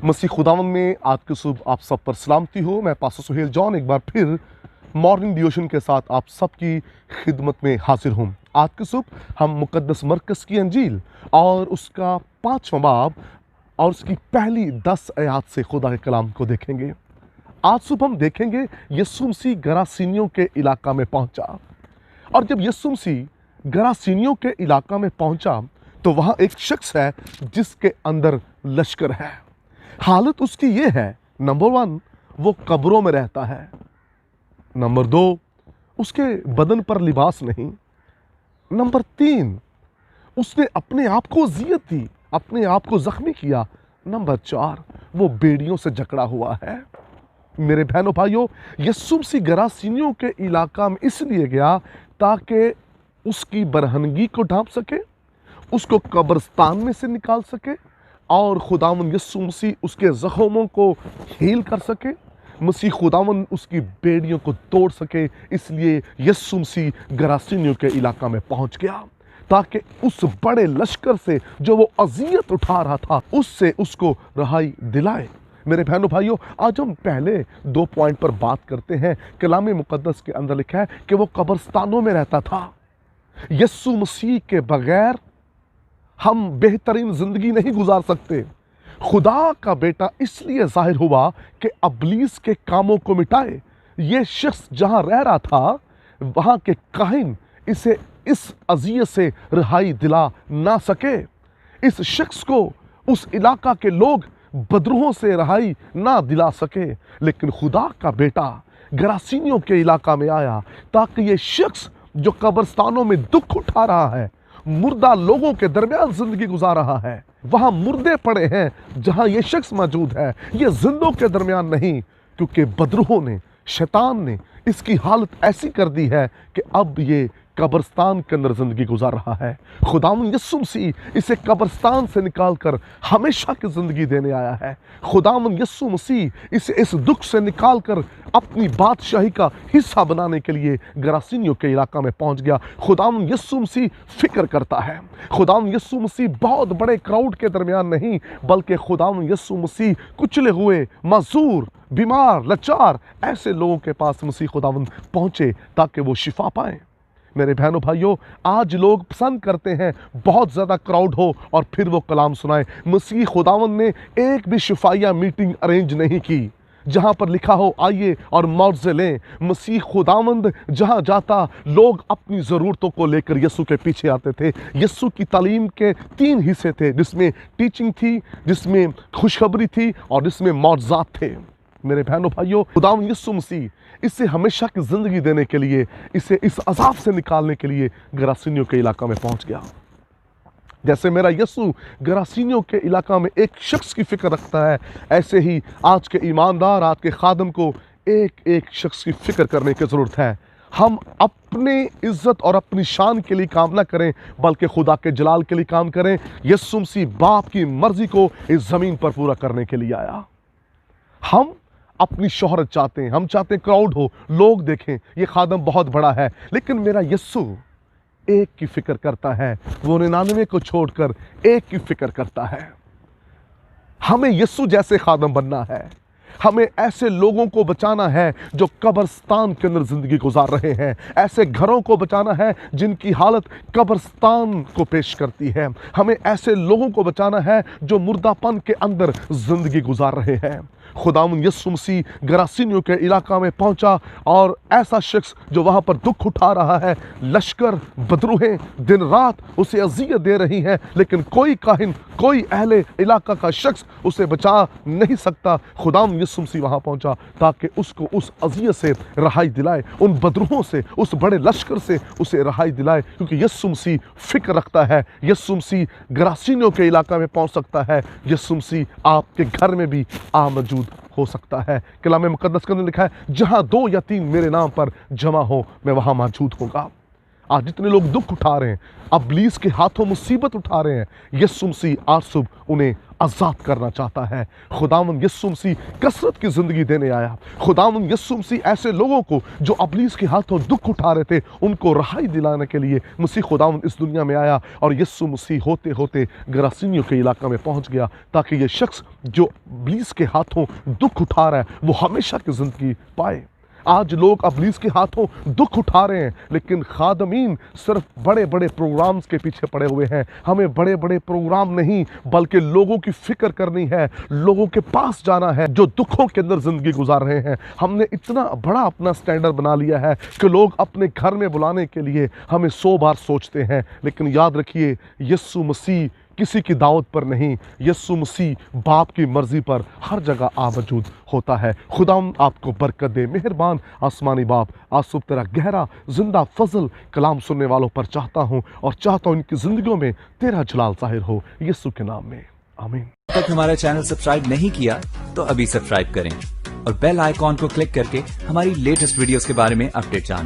मसीह खुदावन में आज की सुबह आप सब पर सलामती हो। मैं पास्टर सुहेल जॉन एक बार फिर मॉर्निंग डिवोशन के साथ आप सबकी खिदमत में हाजिर हूँ। आज की सुबह हम मुकद्दस मरकस की अंजील और उसका 5वां बाब और उसकी पहली 10 आयत से खुदा के कलाम को देखेंगे। आज सुबह हम देखेंगे यीशु मसीह गरासीनियों के इलाका में पहुंचा, और जब यीशु मसीह गरासीनियों के इलाका में पहुंचा तो वहाँ एक शख्स है जिसके अंदर लश्कर है। हालत उसकी ये है, नंबर 1 वो कब्रों में रहता है, नंबर 2 उसके बदन पर लिबास नहीं, नंबर 3 उसने अपने आप को अज़ियत दी, अपने आप को ज़ख्मी किया, नंबर 4 वो बेड़ियों से जकड़ा हुआ है। मेरे बहनों भाइयों, यीशु मसीह गरासीनियों के इलाका में इसलिए गया ताकि उसकी बरहनगी को ढांप सके, उसको कब्रिस्तान में से निकाल सके और खुदावन यीशु मसीह उसके ज़ख्मों को हील कर सके, मसीह खुदावन उसकी बेड़ियों को तोड़ सके। इसलिए यीशु मसीह गरासीनियों के इलाका में पहुंच गया ताकि उस बड़े लश्कर से जो वो अज़ियत उठा रहा था उससे उसको रहाई दिलाए। मेरे बहनों भाइयों, आज हम पहले 2 पॉइंट पर बात करते हैं। कलाम मुक़द्दस के अंदर लिखा है कि वो कब्रिस्तानों में रहता था। यीशु मसीह के बगैर हम बेहतरीन ज़िंदगी नहीं गुजार सकते। खुदा का बेटा इसलिए ज़ाहिर हुआ कि इब्लीस के कामों को मिटाए। ये शख्स जहाँ रह रहा था वहाँ के काहिन इसे इस अज़ियत से रिहाई दिला ना सके। इस शख्स को उस इलाका के लोग बदरूहों से रिहाई ना दिला सके, लेकिन खुदा का बेटा गरासीनियों के इलाका में आया ताकि ये शख्स जो कब्रिस्तानों में दुख उठा रहा है, मुर्दा लोगों के दरमियान जिंदगी गुजार रहा है, वहां मुर्दे पड़े हैं जहां ये शख्स मौजूद है, ये जिंदों के दरमियान नहीं, क्योंकि बदरूहों ने, शैतान ने इसकी हालत ऐसी कर दी है कि अब ये कब्रिस्तान के अंदर जिंदगी गुजार रहा है। खुदावन यीशु मसीह इसे कब्रिस्तान से निकालकर हमेशा की जिंदगी देने आया है। खुदावन यीशु मसीह इसे इस दुख से निकालकर अपनी बादशाही का हिस्सा बनाने के लिए गरासीनियों के इलाका में पहुंच गया। खुदावन यीशु मसीह फिक्र करता है। खुदावन यीशु मसीह बहुत बड़े क्राउड के दरमियान नहीं, बल्कि खुदावन यीशु मसीह कुचले हुए, मजदूर, बीमार, लाचार ऐसे लोगों के पास मसीह खुदावन पहुंचे ताकि वो शिफा पाएं। मेरे बहनों भाइयों, आज लोग पसंद करते हैं बहुत ज़्यादा क्राउड हो और फिर वो कलाम सुनाए। मसीह खुदावन ने एक भी शिफाइया मीटिंग अरेंज नहीं की जहाँ पर लिखा हो आइए और मुआवजे लें। मसीह खुदावंद जहाँ जाता लोग अपनी ज़रूरतों को लेकर यीशु के पीछे आते थे। यीशु की तालीम के 3 हिस्से थे, जिसमें टीचिंग थी, जिसमें खुशखबरी थी और जिसमें मौजज़ात थे। मेरे बहनों भाइयों, खुदावंद यीशु मसीह इसे हमेशा की ज़िंदगी देने के लिए, इसे इस अज़ाब से निकालने के लिए गरासीनियों के इलाका में पहुंच गया। जैसे मेरा यीशु गरासीनियों के इलाका में एक शख्स की फ़िक्र रखता है, ऐसे ही आज के ईमानदार, आज के खादम को एक एक शख्स की फ़िक्र करने की ज़रूरत है। हम अपने इज़्ज़त और अपनी शान के लिए काम ना करें, बल्कि खुदा के जलाल के लिए काम करें। यीशु मसीह बाप की मर्ज़ी को इस ज़मीन पर पूरा करने के लिए आया। हम अपनी शोहरत चाहते हैं, हम चाहते हैं क्राउड हो, लोग देखें ये खादम बहुत बड़ा है, लेकिन मेरा यीशु एक की फिक्र करता है। वो 99 को छोड़कर एक की फिक्र करता है। हमें यीशु जैसे खादम बनना है। हमें ऐसे लोगों को बचाना है जो कब्रिस्तान के अंदर जिंदगी गुजार रहे हैं। ऐसे घरों को बचाना है जिनकी हालत कब्रिस्तान को पेश करती है। हमें ऐसे लोगों को बचाना है जो मुर्दापन के अंदर जिंदगी गुजार रहे हैं। खुदावन यीशु मसीह गरासीनियों के इलाका में पहुंचा और ऐसा शख्स जो वहां पर दुख उठा रहा है, लश्कर, बदरूहें दिन रात उसे अज़ियत दे रही हैं, लेकिन कोई काहिन, कोई अहले इलाका का शख्स उसे बचा नहीं सकता। खुदावन यीशु मसीह वहां पहुंचा ताकि उसको उस अज़ियत से रहाई दिलाए, उन बदरूहों से, उस बड़े लश्कर से उसे रहाई दिलाए, क्योंकि यीशु मसीह फिक्र रखता है। यीशु मसीह गरासीनियों के इलाका में पहुंच सकता है। यीशु मसीह आपके घर में भी आ मौजूद हो सकता है। कलाम मुक़द्दस के अंदर लिखा है, जहां 2 या 3 मेरे नाम पर जमा हो मैं वहां मौजूद होगा। आज जितने लोग दुख उठा रहे हैं, इब्लीस के हाथों मुसीबत उठा रहे हैं, यीशु मसीह आज सुबह उन्हें आज़ाद करना चाहता है। खुदावंद यीशु मसीह कसरत की ज़िंदगी देने आया। खुदावंद यीशु मसीह ऐसे लोगों को जो इब्लीस के हाथों दुख उठा रहे थे उनको रहाई दिलाने के लिए मसीह खुदावंद इस दुनिया में आया और यीशु मसीह होते होते गरासीनियों के इलाका में पहुंच गया ताकि ये शख्स जो इब्लीस के हाथों दुख उठा रहा है वो हमेशा की ज़िंदगी पाए। आज लोग इब्लीस के हाथों दुख उठा रहे हैं, लेकिन खादमीन सिर्फ बड़े बड़े प्रोग्राम्स के पीछे पड़े हुए हैं। हमें बड़े बड़े प्रोग्राम नहीं बल्कि लोगों की फिक्र करनी है, लोगों के पास जाना है जो दुखों के अंदर ज़िंदगी गुजार रहे हैं। हमने इतना बड़ा अपना स्टैंडर्ड बना लिया है कि लोग अपने घर में बुलाने के लिए हमें 100 बार सोचते हैं, लेकिन याद रखिए यीशु मसीह किसी की दावत पर नहीं, यीशु मसीह बाप की मर्जी पर हर जगह मौजूद होता है। खुदावंद आपको बरकत दे। मेहरबान आसमानी बाप, आज सुबह तेरा गहरा जिंदा फजल कलाम सुनने वालों पर चाहता हूँ और चाहता हूँ इनकी जिंदगियों में तेरा जलाल ज़ाहिर हो, यीशु के नाम में आमीन। अब तक हमारा चैनल सब्सक्राइब नहीं किया तो अभी सब्सक्राइब करें और बेल आइकॉन को क्लिक करके हमारी लेटेस्ट वीडियोस के बारे में अपडेट जानें।